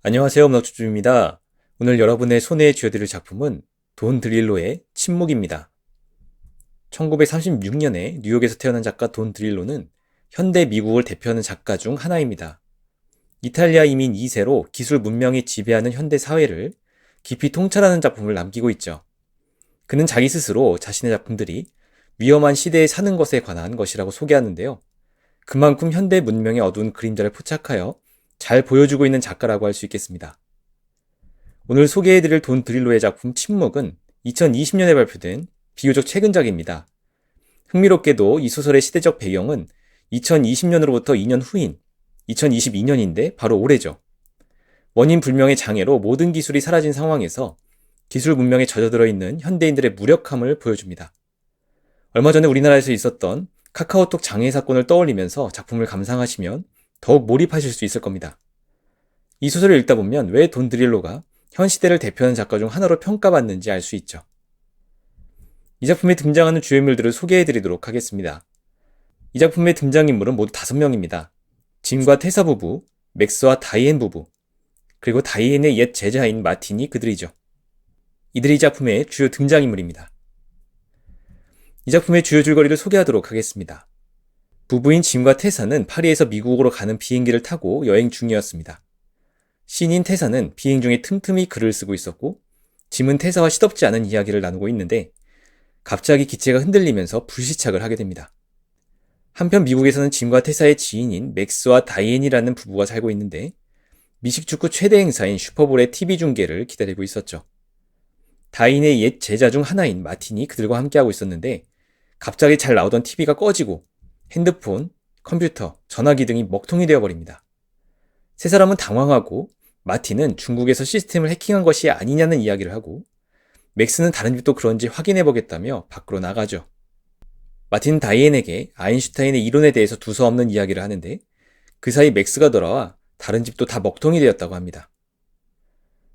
안녕하세요. 문학주주입니다. 오늘 여러분의 손에 쥐어드릴 작품은 돈 드릴로의 침묵입니다. 1936년에 뉴욕에서 태어난 작가 돈 드릴로는 현대 미국을 대표하는 작가 중 하나입니다. 이탈리아 이민 2세로 기술 문명이 지배하는 현대 사회를 깊이 통찰하는 작품을 남기고 있죠. 그는 자기 스스로 자신의 작품들이 위험한 시대에 사는 것에 관한 것이라고 소개하는데요. 그만큼 현대 문명의 어두운 그림자를 포착하여 잘 보여주고 있는 작가라고 할 수 있겠습니다. 오늘 소개해드릴 돈 드릴로의 작품 침묵은 2020년에 발표된 비교적 최근작입니다. 흥미롭게도 이 소설의 시대적 배경은 2020년으로부터 2년 후인 2022년인데 바로 올해죠. 원인 불명의 장애로 모든 기술이 사라진 상황에서 기술 문명에 젖어들어 있는 현대인들의 무력함을 보여줍니다. 얼마 전에 우리나라에서 있었던 카카오톡 장애 사건을 떠올리면서 작품을 감상하시면 더욱 몰입하실 수 있을 겁니다. 이 소설을 읽다 보면 왜 돈 드릴로가 현 시대를 대표하는 작가 중 하나로 평가받는지 알 수 있죠. 이 작품에 등장하는 주요 인물들을 소개해드리도록 하겠습니다. 이 작품의 등장인물은 모두 5명입니다. 짐과 테사 부부, 맥스와 다이앤 부부, 그리고 다이앤의 옛 제자인 마틴이 그들이죠. 이들이 이 작품의 주요 등장인물입니다. 이 작품의 주요 줄거리를 소개하도록 하겠습니다. 부부인 짐과 테사는 파리에서 미국으로 가는 비행기를 타고 여행 중이었습니다. 신인 테사는 비행 중에 틈틈이 글을 쓰고 있었고, 짐은 테사와 시덥지 않은 이야기를 나누고 있는데 갑자기 기체가 흔들리면서 불시착을 하게 됩니다. 한편 미국에서는 짐과 테사의 지인인 맥스와 다이앤이라는 부부가 살고 있는데 미식축구 최대 행사인 슈퍼볼의 TV 중계를 기다리고 있었죠. 다이앤의 옛 제자 중 하나인 마틴이 그들과 함께하고 있었는데 갑자기 잘 나오던 TV가 꺼지고 핸드폰, 컴퓨터, 전화기 등이 먹통이 되어버립니다. 세 사람은 당황하고 마틴은 중국에서 시스템을 해킹한 것이 아니냐는 이야기를 하고 맥스는 다른 집도 그런지 확인해보겠다며 밖으로 나가죠. 마틴은 다이앤에게 아인슈타인의 이론에 대해서 두서없는 이야기를 하는데 그 사이 맥스가 돌아와 다른 집도 다 먹통이 되었다고 합니다.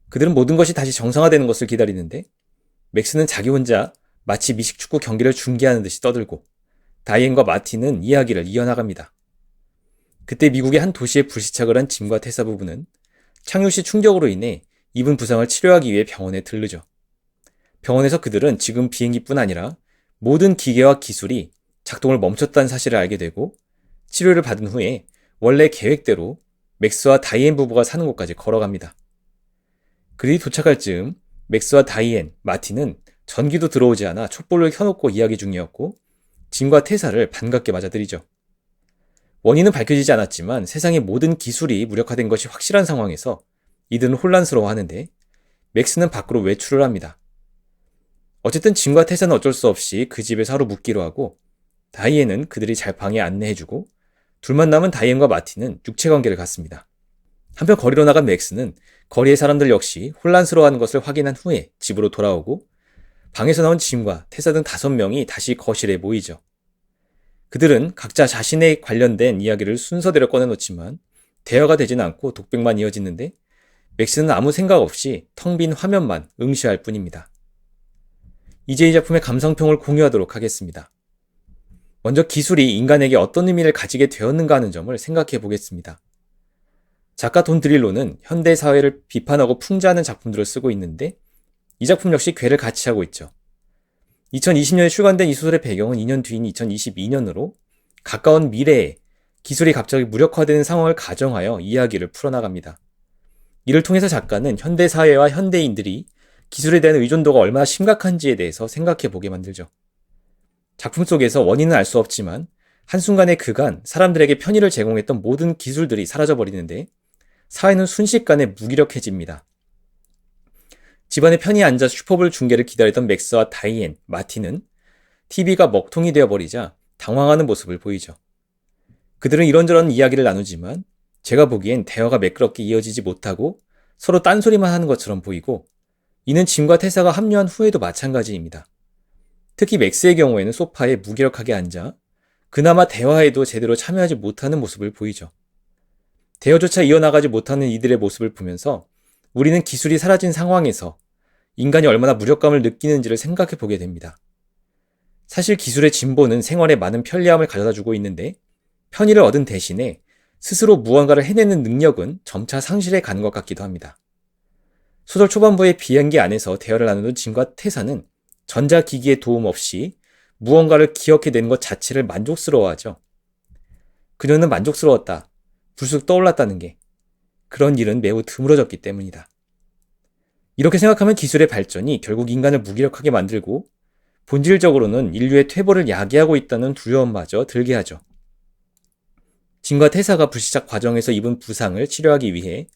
그들은 모든 것이 다시 정상화되는 것을 기다리는데 맥스는 자기 혼자 마치 미식축구 경기를 중계하는 듯이 떠들고 다이앤과 마틴은 이야기를 이어나갑니다. 그때 미국의 한 도시에 불시착을 한 짐과 테사 부부는 착륙시 충격으로 인해 입은 부상을 치료하기 위해 병원에 들르죠. 병원에서 그들은 지금 비행기뿐 아니라 모든 기계와 기술이 작동을 멈췄다는 사실을 알게 되고 치료를 받은 후에 원래 계획대로 맥스와 다이앤 부부가 사는 곳까지 걸어갑니다. 그들이 도착할 즈음 맥스와 다이앤, 마틴은 전기도 들어오지 않아 촛불을 켜놓고 이야기 중이었고 짐과 테사를 반갑게 맞아들이죠. 원인은 밝혀지지 않았지만 세상의 모든 기술이 무력화된 것이 확실한 상황에서 이들은 혼란스러워하는데 맥스는 밖으로 외출을 합니다. 어쨌든 짐과 테사는 어쩔 수 없이 그 집에서 하루 묵기로 하고 다이앤은 그들이 잘 방에 안내해주고 둘만 남은 다이앤과 마틴은 육체관계를 갖습니다. 한편 거리로 나간 맥스는 거리의 사람들 역시 혼란스러워하는 것을 확인한 후에 집으로 돌아오고 방에서 나온 짐과 테사 등 5명이 다시 거실에 모이죠. 그들은 각자 자신에 관련된 이야기를 순서대로 꺼내놓지만 대화가 되진 않고 독백만 이어지는데 맥스는 아무 생각 없이 텅 빈 화면만 응시할 뿐입니다. 이제 이 작품의 감상평을 공유하도록 하겠습니다. 먼저 기술이 인간에게 어떤 의미를 가지게 되었는가 하는 점을 생각해 보겠습니다. 작가 돈 드릴로는 현대 사회를 비판하고 풍자하는 작품들을 쓰고 있는데 이 작품 역시 궤를 같이 하고 있죠. 2020년에 출간된 이 소설의 배경은 2년 뒤인 2022년으로 가까운 미래에 기술이 갑자기 무력화되는 상황을 가정하여 이야기를 풀어나갑니다. 이를 통해서 작가는 현대 사회와 현대인들이 기술에 대한 의존도가 얼마나 심각한지에 대해서 생각해 보게 만들죠. 작품 속에서 원인은 알 수 없지만 한순간에 그간 사람들에게 편의를 제공했던 모든 기술들이 사라져버리는데 사회는 순식간에 무기력해집니다. 집안에 편히 앉아 슈퍼볼 중계를 기다리던 맥스와 다이앤, 마틴은 TV가 먹통이 되어버리자 당황하는 모습을 보이죠. 그들은 이런저런 이야기를 나누지만 제가 보기엔 대화가 매끄럽게 이어지지 못하고 서로 딴소리만 하는 것처럼 보이고 이는 짐과 테사가 합류한 후에도 마찬가지입니다. 특히 맥스의 경우에는 소파에 무기력하게 앉아 그나마 대화에도 제대로 참여하지 못하는 모습을 보이죠. 대화조차 이어나가지 못하는 이들의 모습을 보면서 우리는 기술이 사라진 상황에서 인간이 얼마나 무력감을 느끼는지를 생각해 보게 됩니다. 사실 기술의 진보는 생활에 많은 편리함을 가져다주고 있는데 편의를 얻은 대신에 스스로 무언가를 해내는 능력은 점차 상실해 가는 것 같기도 합니다. 소설 초반부의 비행기 안에서 대화를 나누는 진과 태사는 전자기기의 도움 없이 무언가를 기억해내는 것 자체를 만족스러워하죠. 그녀는 만족스러웠다. 불쑥 떠올랐다는 게 그런 일은 매우 드물어졌기 때문이다. 이렇게 생각하면 기술의 발전이 결국 인간을 무기력하게 만들고 본질적으로는 인류의 퇴보를 야기하고 있다는 두려움마저 들게 하죠. 진과 태사가 불시착 과정에서 입은 부상을 치료하기 위해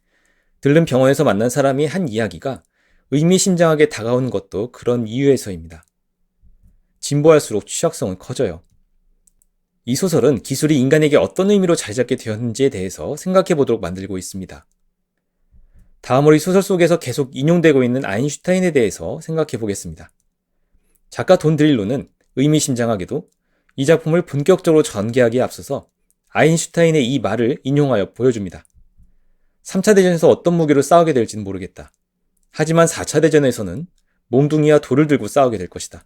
들른 병원에서 만난 사람이 한 이야기가 의미심장하게 다가오는 것도 그런 이유에서입니다. 진보할수록 취약성은 커져요. 이 소설은 기술이 인간에게 어떤 의미로 자리잡게 되었는지에 대해서 생각해 보도록 만들고 있습니다. 다음으로 이 소설 속에서 계속 인용되고 있는 아인슈타인에 대해서 생각해 보겠습니다. 작가 돈 드릴로는 의미심장하게도 이 작품을 본격적으로 전개하기에 앞서서 아인슈타인의 이 말을 인용하여 보여줍니다. 3차 대전에서 어떤 무기로 싸우게 될지는 모르겠다. 하지만 4차 대전에서는 몽둥이와 돌을 들고 싸우게 될 것이다.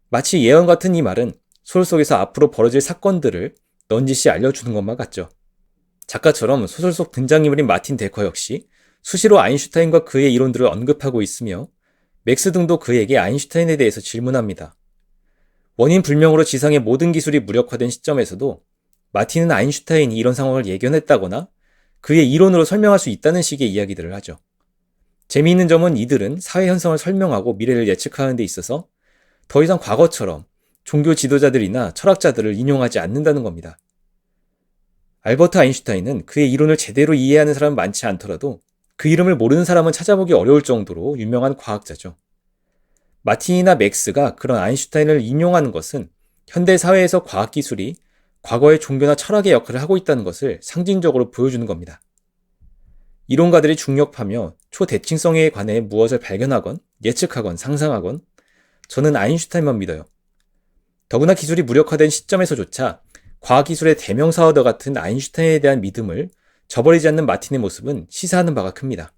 마치 예언 같은 이 말은 소설 속에서 앞으로 벌어질 사건들을 넌지시 알려주는 것만 같죠. 작가처럼 소설 속 등장인물인 마틴 데커 역시 수시로 아인슈타인과 그의 이론들을 언급하고 있으며 맥스 등도 그에게 아인슈타인에 대해서 질문합니다. 원인 불명으로 지상의 모든 기술이 무력화된 시점에서도 마틴은 아인슈타인이 이런 상황을 예견했다거나 그의 이론으로 설명할 수 있다는 식의 이야기들을 하죠. 재미있는 점은 이들은 사회 현상을 설명하고 미래를 예측하는 데 있어서 더 이상 과거처럼 종교 지도자들이나 철학자들을 인용하지 않는다는 겁니다. 알버트 아인슈타인은 그의 이론을 제대로 이해하는 사람은 많지 않더라도 그 이름을 모르는 사람은 찾아보기 어려울 정도로 유명한 과학자죠. 마틴이나 맥스가 그런 아인슈타인을 인용하는 것은 현대 사회에서 과학기술이 과거의 종교나 철학의 역할을 하고 있다는 것을 상징적으로 보여주는 겁니다. 이론가들이 중력파며 초대칭성에 관해 무엇을 발견하건 예측하건 상상하건 저는 아인슈타인만 믿어요. 더구나 기술이 무력화된 시점에서조차 과학기술의 대명사어더 같은 아인슈타인에 대한 믿음을 저버리지 않는 마틴의 모습은 시사하는 바가 큽니다.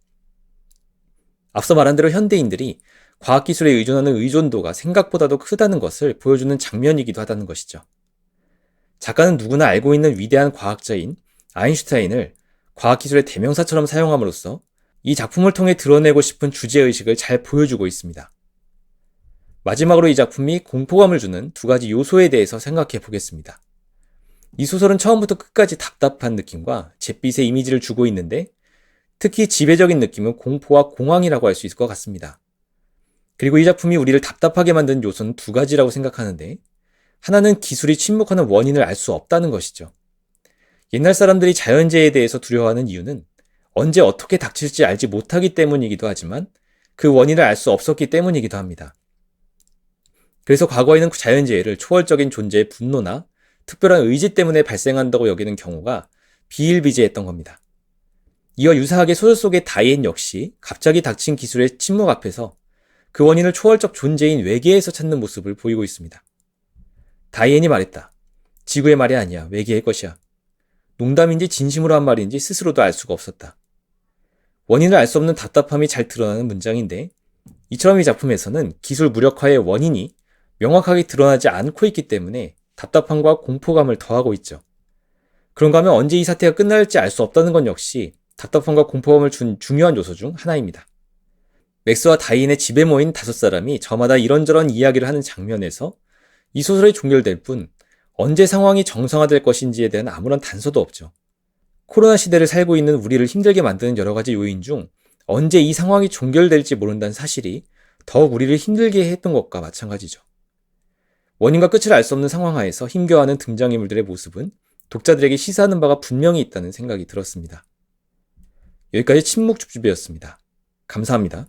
앞서 말한 대로 현대인들이 과학기술에 의존하는 의존도가 생각보다도 크다는 것을 보여주는 장면이기도 하다는 것이죠. 작가는 누구나 알고 있는 위대한 과학자인 아인슈타인을 과학기술의 대명사처럼 사용함으로써 이 작품을 통해 드러내고 싶은 주제의식을 잘 보여주고 있습니다. 마지막으로 이 작품이 공포감을 주는 두 가지 요소에 대해서 생각해 보겠습니다. 이 소설은 처음부터 끝까지 답답한 느낌과 잿빛의 이미지를 주고 있는데 특히 지배적인 느낌은 공포와 공황이라고 할 수 있을 것 같습니다. 그리고 이 작품이 우리를 답답하게 만든 요소는 두 가지라고 생각하는데 하나는 기술이 침묵하는 원인을 알 수 없다는 것이죠. 옛날 사람들이 자연재해에 대해서 두려워하는 이유는 언제 어떻게 닥칠지 알지 못하기 때문이기도 하지만 그 원인을 알 수 없었기 때문이기도 합니다. 그래서 과거에는 자연재해를 초월적인 존재의 분노나 특별한 의지 때문에 발생한다고 여기는 경우가 비일비재했던 겁니다. 이와 유사하게 소설 속의 다이앤 역시 갑자기 닥친 기술의 침묵 앞에서 그 원인을 초월적 존재인 외계에서 찾는 모습을 보이고 있습니다. 다이앤이 말했다. 지구의 말이 아니야. 외계의 것이야. 농담인지 진심으로 한 말인지 스스로도 알 수가 없었다. 원인을 알 수 없는 답답함이 잘 드러나는 문장인데 이처럼 이 작품에서는 기술 무력화의 원인이 명확하게 드러나지 않고 있기 때문에 답답함과 공포감을 더하고 있죠. 그런가 하면 언제 이 사태가 끝날지 알 수 없다는 건 역시 답답함과 공포감을 준 중요한 요소 중 하나입니다. 맥스와 다이앤의 집에 모인 5사람이 저마다 이런저런 이야기를 하는 장면에서 이 소설이 종결될 뿐 언제 상황이 정상화될 것인지에 대한 아무런 단서도 없죠. 코로나 시대를 살고 있는 우리를 힘들게 만드는 여러 가지 요인 중 언제 이 상황이 종결될지 모른다는 사실이 더욱 우리를 힘들게 했던 것과 마찬가지죠. 원인과 끝을 알 수 없는 상황 하에서 힘겨워하는 등장인물들의 모습은 독자들에게 시사하는 바가 분명히 있다는 생각이 들었습니다. 여기까지 침묵줍줍이었습니다. 감사합니다.